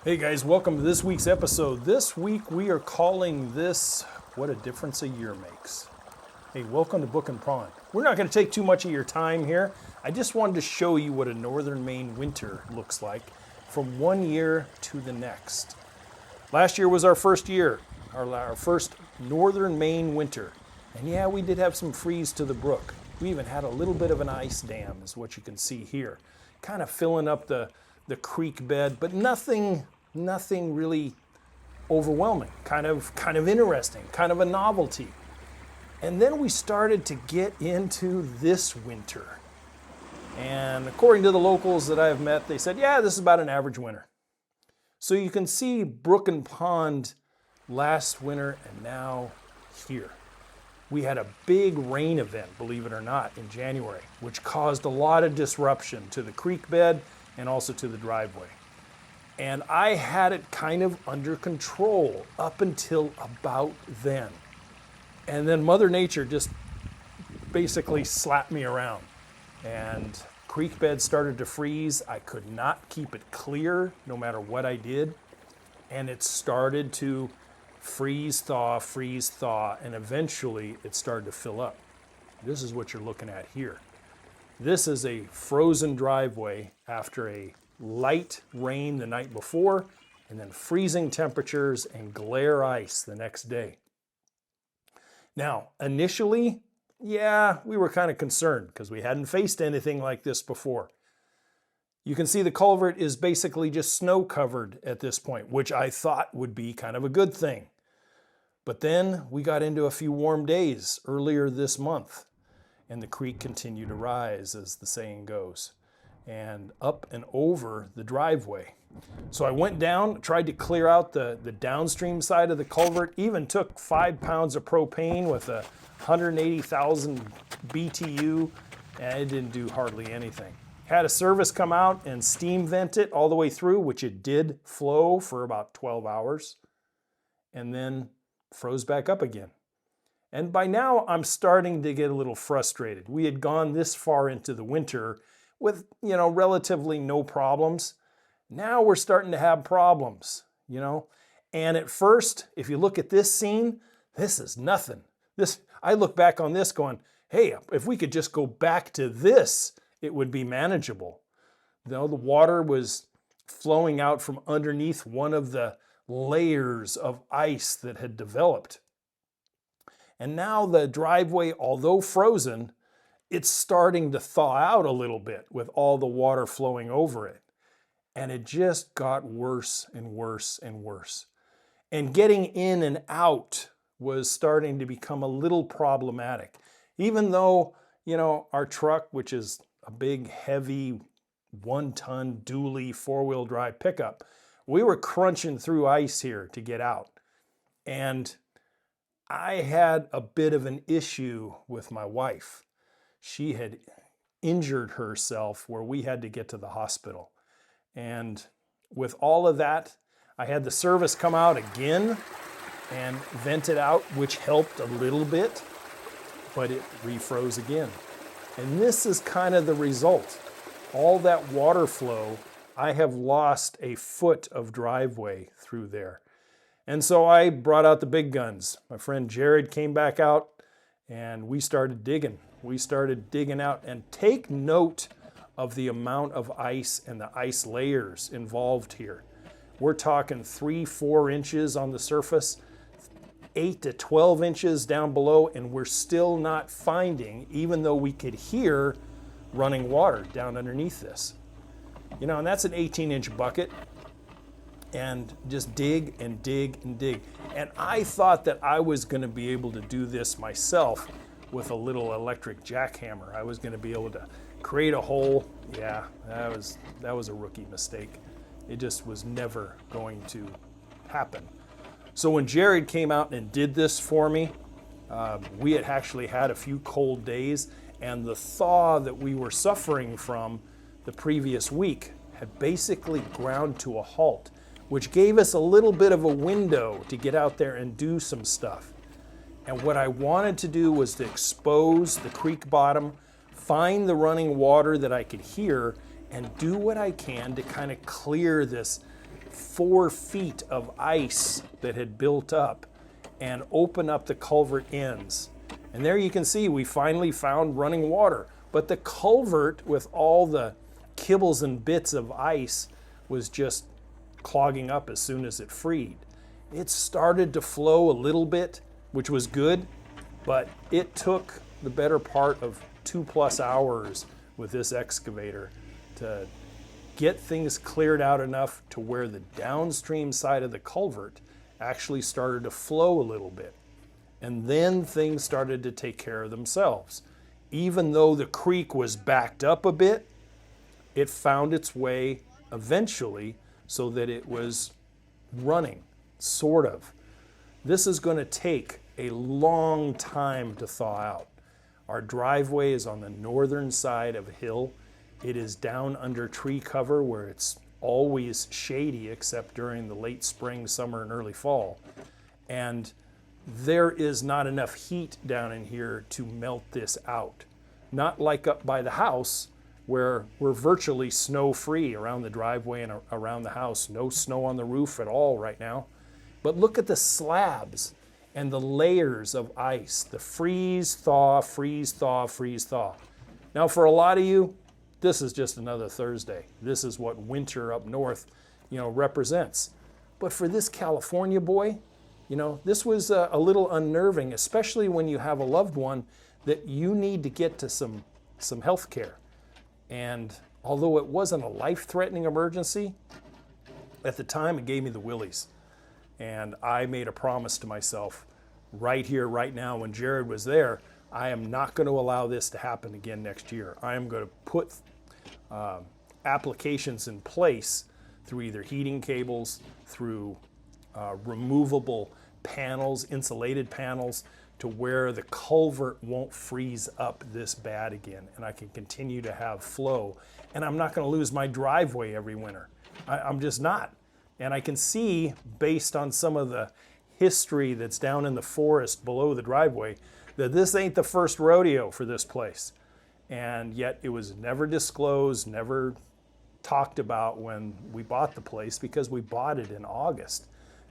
Hey guys, welcome to this week's episode. This week we are calling this What a Difference a Year Makes. Hey, welcome to Book and Pond. We're not going to take too much of your time here. I just wanted to show you what a northern Maine winter looks like from one year to the next. Last year was our first year, our first northern Maine winter. And yeah, we did have some freeze to the brook. We even had a little bit of an ice dam, is what you can see here. Kind of filling up the creek bed, but nothing really overwhelming, kind of interesting, kind of a novelty. And then we started to get into this winter. And according to the locals that I've met, they said, yeah, this is about an average winter. So you can see brook and pond last winter and now here. We had a big rain event, believe it or not, in January, which caused a lot of disruption to the creek bed and also to the driveway. And I had it kind of under control up until about then. And then Mother Nature just basically slapped me around. And creek bed started to freeze. I could not keep it clear no matter what I did. And it started to freeze, thaw, and eventually it started to fill up. This is what you're looking at here. This is a frozen driveway after a light rain the night before, and then freezing temperatures and glare ice the next day. Now, initially, yeah, we were kind of concerned because we hadn't faced anything like this before. You can see the culvert is basically just snow covered at this point, which I thought would be kind of a good thing. But then we got into a few warm days earlier this month, and the creek continued to rise, as the saying goes, and up and over the driveway. So I went down, tried to clear out the downstream side of the culvert, even took 5 pounds of propane with a 180,000 BTU, and it didn't do hardly anything. Had a service come out and steam vent it all the way through, which it did flow for about 12 hours, and then froze back up again. And by now, I'm starting to get a little frustrated. We had gone this far into the winter with, relatively no problems. Now we're starting to have problems, And at first, if you look at this scene, this is nothing. I look back on this going, hey, if we could just go back to this, it would be manageable. The water was flowing out from underneath one of the layers of ice that had developed. And now the driveway, although frozen, it's starting to thaw out a little bit with all the water flowing over it. And it just got worse and worse and worse. And getting in and out was starting to become a little problematic. Even though, our truck, which is a big, heavy, 1-ton dually 4-wheel drive pickup, we were crunching through ice here to get out. And I had a bit of an issue with my wife. She had injured herself where we had to get to the hospital. And with all of that, I had the service come out again and vent it out, which helped a little bit, but it refroze again. And this is kind of the result. All that water flow, I have lost a foot of driveway through there. And so I brought out the big guns. My friend Jared came back out and we started digging. We started digging out, and take note of the amount of ice and the ice layers involved here. We're talking 3-4 inches on the surface, 8 to 12 inches down below, and we're still not finding, even though we could hear running water down underneath this. And that's an 18-inch bucket. And just dig and dig and dig. And I thought that I was going to be able to do this myself with a little electric jackhammer. I was going to be able to create a hole. Yeah, that was a rookie mistake. It just was never going to happen. So when Jared came out and did this for me, we had actually had a few cold days, and the thaw that we were suffering from the previous week had basically ground to a halt, which gave us a little bit of a window to get out there and do some stuff. And what I wanted to do was to expose the creek bottom, find the running water that I could hear, and do what I can to kind of clear this 4 feet of ice that had built up and open up the culvert ends. And there you can see we finally found running water. But the culvert with all the kibbles and bits of ice was just clogging up as soon as it freed. It started to flow a little bit, which was good, but it took the better part of 2+ hours with this excavator to get things cleared out enough to where the downstream side of the culvert actually started to flow a little bit. And then things started to take care of themselves. Even though the creek was backed up a bit, it found its way eventually so that it was running, sort of. This is going to take a long time to thaw out. Our driveway is on the northern side of a hill. It is down under tree cover where it's always shady except during the late spring, summer, and early fall. And there is not enough heat down in here to melt this out. Not like up by the house where we're virtually snow-free around the driveway and around the house. No snow on the roof at all right now. But look at the slabs and the layers of ice. The freeze, thaw, freeze, thaw, freeze, thaw. Now for a lot of you, this is just another Thursday. This is what winter up north, represents. But for this California boy, this was a little unnerving, especially when you have a loved one that you need to get to some health care. And although it wasn't a life-threatening emergency, at the time it gave me the willies. And I made a promise to myself right here, right now, when Jared was there, I am not going to allow this to happen again next year. I am going to put applications in place through either heating cables, through removable panels, insulated panels, to where the culvert won't freeze up this bad again and I can continue to have flow. And I'm not going to lose my driveway every winter. I'm just not. And I can see, based on some of the history that's down in the forest below the driveway, that this ain't the first rodeo for this place. And yet it was never disclosed, never talked about when we bought the place, because we bought it in August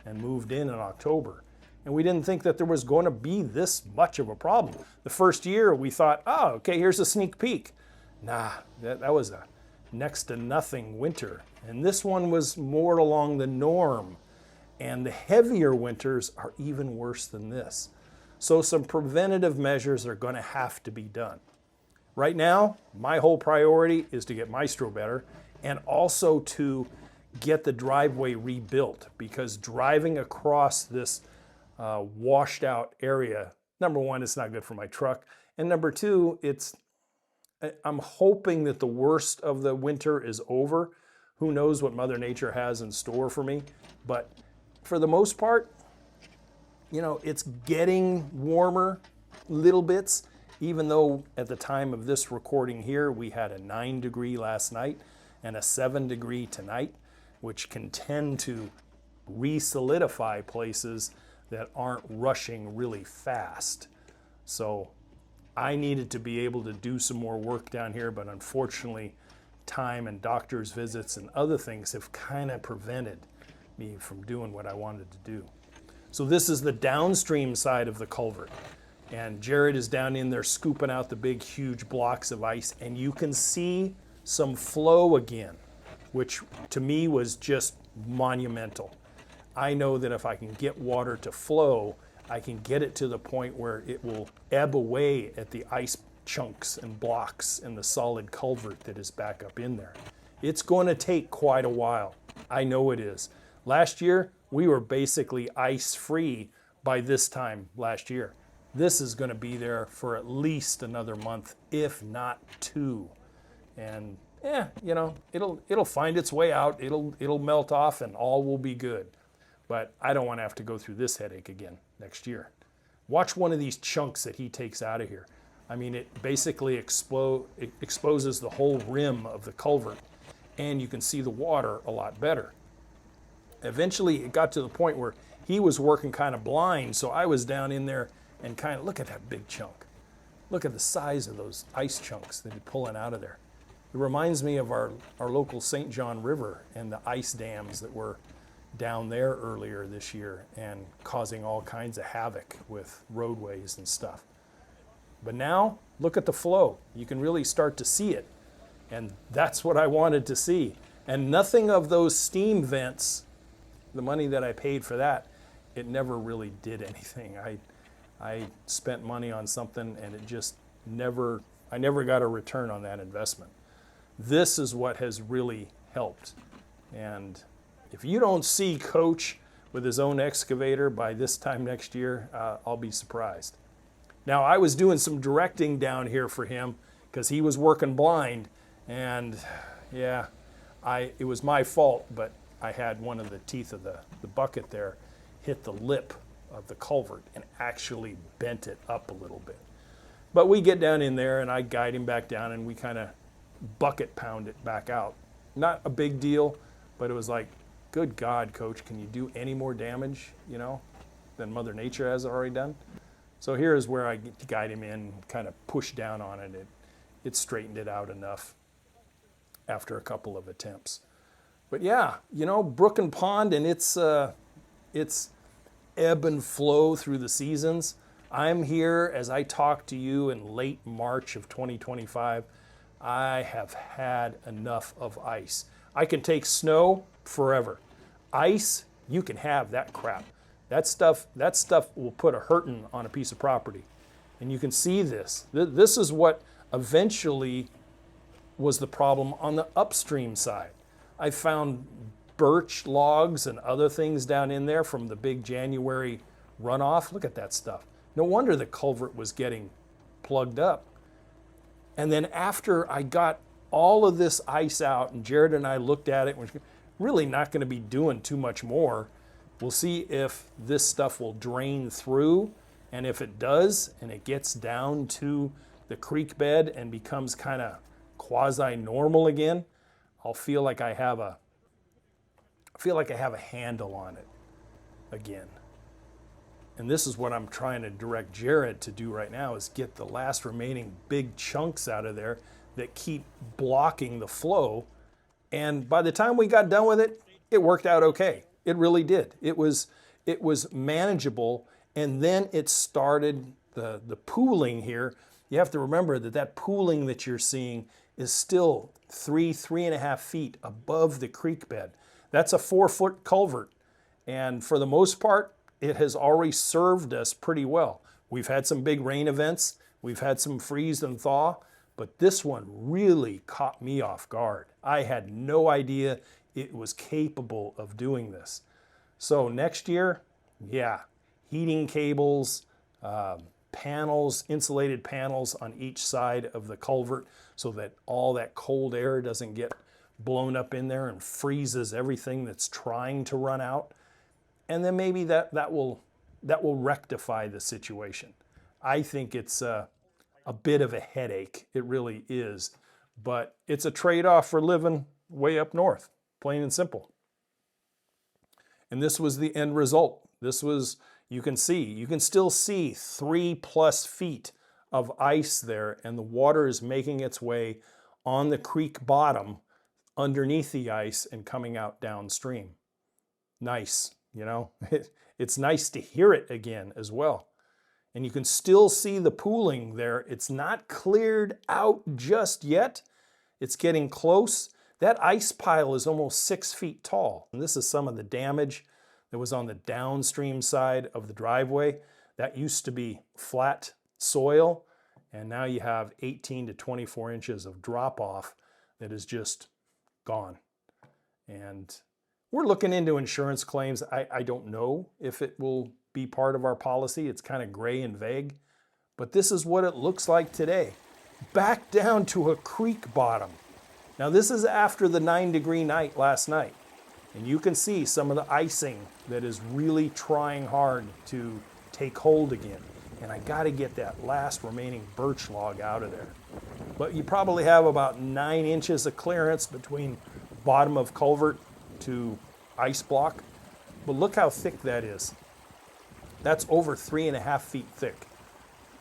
and moved in October. And we didn't think that there was going to be this much of a problem. The first year we thought, oh, okay, here's a sneak peek. Nah, that was a next to nothing winter. And this one was more along the norm. And the heavier winters are even worse than this. So some preventative measures are going to have to be done. Right now, my whole priority is to get Maestro better and also to get the driveway rebuilt, because driving across this washed out area, number one, it's not good for my truck. And number two, I'm hoping that the worst of the winter is over. Who knows what Mother Nature has in store for me. But for the most part, it's getting warmer little bits, even though at the time of this recording here, we had a 9-degree last night and a 7-degree tonight, which can tend to re-solidify places that aren't rushing really fast. So I needed to be able to do some more work down here, but unfortunately, time and doctor's visits and other things have kind of prevented me from doing what I wanted to do. So this is the downstream side of the culvert. And Jared is down in there scooping out the big, huge blocks of ice, and you can see some flow again, which to me was just monumental. I know that if I can get water to flow, I can get it to the point where it will ebb away at the ice chunks and blocks in the solid culvert that is back up in there. It's going to take quite a while. I know it is. Last year, we were basically ice-free by this time last year. This is going to be there for at least another month, if not 2. And it'll find its way out. It'll melt off and all will be good. But I don't want to have to go through this headache again next year. Watch one of these chunks that he takes out of here. I mean, it basically exposes the whole rim of the culvert, and you can see the water a lot better. Eventually, it got to the point where he was working kind of blind, so I was down in there and kind of, look at that big chunk. Look at the size of those ice chunks that he's pulling out of there. It reminds me of our local St. John River and the ice dams that were down there earlier this year and causing all kinds of havoc with roadways and stuff. But now, look at the flow. You can really start to see it. And that's what I wanted to see. And nothing of those steam vents, the money that I paid for that, it never really did anything. I spent money on something and it just I never got a return on that investment. This is what has really helped. And if you don't see Coach with his own excavator by this time next year, I'll be surprised. Now, I was doing some directing down here for him because he was working blind, and yeah, it was my fault, but I had one of the teeth of the bucket there hit the lip of the culvert and actually bent it up a little bit. But we get down in there and I guide him back down and we kind of bucket pound it back out. Not a big deal, but it was like, good God, Coach, can you do any more damage, than Mother Nature has already done? So here's where I guide him in, kind of push down on it. It straightened it out enough after a couple of attempts. But yeah, brook and pond and its ebb and flow through the seasons. I'm here as I talk to you in late March of 2025. I have had enough of ice. I can take snow forever. Ice, you can have that crap. That stuff will put a hurting on a piece of property. And you can see this. This is what eventually was the problem on the upstream side. I found birch logs and other things down in there from the big January runoff. Look at that stuff. No wonder the culvert was getting plugged up. And then after I got all of this ice out and Jared and I looked at it, we're really not going to be doing too much more. We'll see if this stuff will drain through, and if it does and it gets down to the creek bed and becomes kind of quasi-normal again, I'll feel like I have a handle on it again. And this is what I'm trying to direct Jared to do right now, is get the last remaining big chunks out of there that keep blocking the flow. And by the time we got done with it, it worked out okay. It really did. It was manageable, and then it started the pooling here. You have to remember that pooling that you're seeing is still 3.5 feet above the creek bed. That's a 4-foot culvert, and for the most part, it has already served us pretty well. We've had some big rain events, we've had some freeze and thaw, but this one really caught me off guard. I had no idea it was capable of doing this. So next year, yeah, heating cables, panels, insulated panels on each side of the culvert so that all that cold air doesn't get blown up in there and freezes everything that's trying to run out. And then maybe that will rectify the situation. I think it's a bit of a headache. It really is. But it's a trade-off for living way up north, plain and simple. And this was the end result. This was, you can still see 3+ feet of ice there, and the water is making its way on the creek bottom underneath the ice and coming out downstream. Nice, it's nice to hear it again as well. And you can still see the pooling there. It's not cleared out just yet. It's getting close. That ice pile is almost 6 feet tall. And this is some of the damage that was on the downstream side of the driveway. That used to be flat soil, and now you have 18 to 24 inches of drop off that is just gone. And we're looking into insurance claims. I don't know if it will be part of our policy. It's kind of gray and vague, but this is what it looks like today. Back down to a creek bottom. Now this is after the 9-degree night last night, and you can see some of the icing that is really trying hard to take hold again. And I got to get that last remaining birch log out of there. But you probably have about 9 inches of clearance between bottom of culvert to ice block. But look how thick that is. That's over 3.5 feet thick.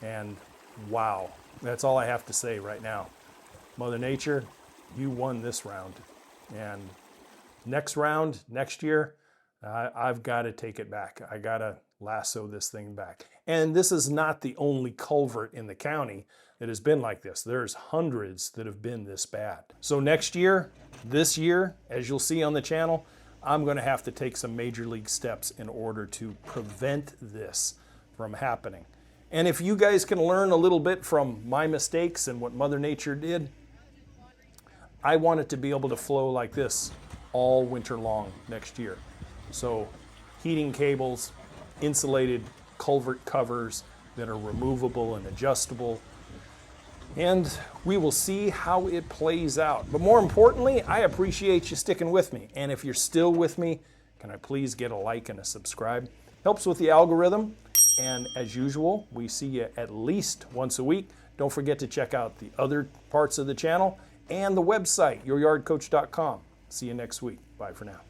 And wow, that's all I have to say right now. Mother Nature, you won this round. And next round, next year, I've got to take it back. I got to lasso this thing back. And this is not the only culvert in the county that has been like this. There's hundreds that have been this bad. So next year, this year, as you'll see on the channel, I'm going to have to take some major league steps in order to prevent this from happening. And if you guys can learn a little bit from my mistakes and what Mother Nature did, I want it to be able to flow like this all winter long next year. So heating cables, insulated culvert covers that are removable and adjustable. And we will see how it plays out. But more importantly, I appreciate you sticking with me. And if you're still with me, can I please get a like and a subscribe? Helps with the algorithm. And as usual, we see you at least once a week. Don't forget to check out the other parts of the channel and the website, youryardcoach.com. See you next week. Bye for now.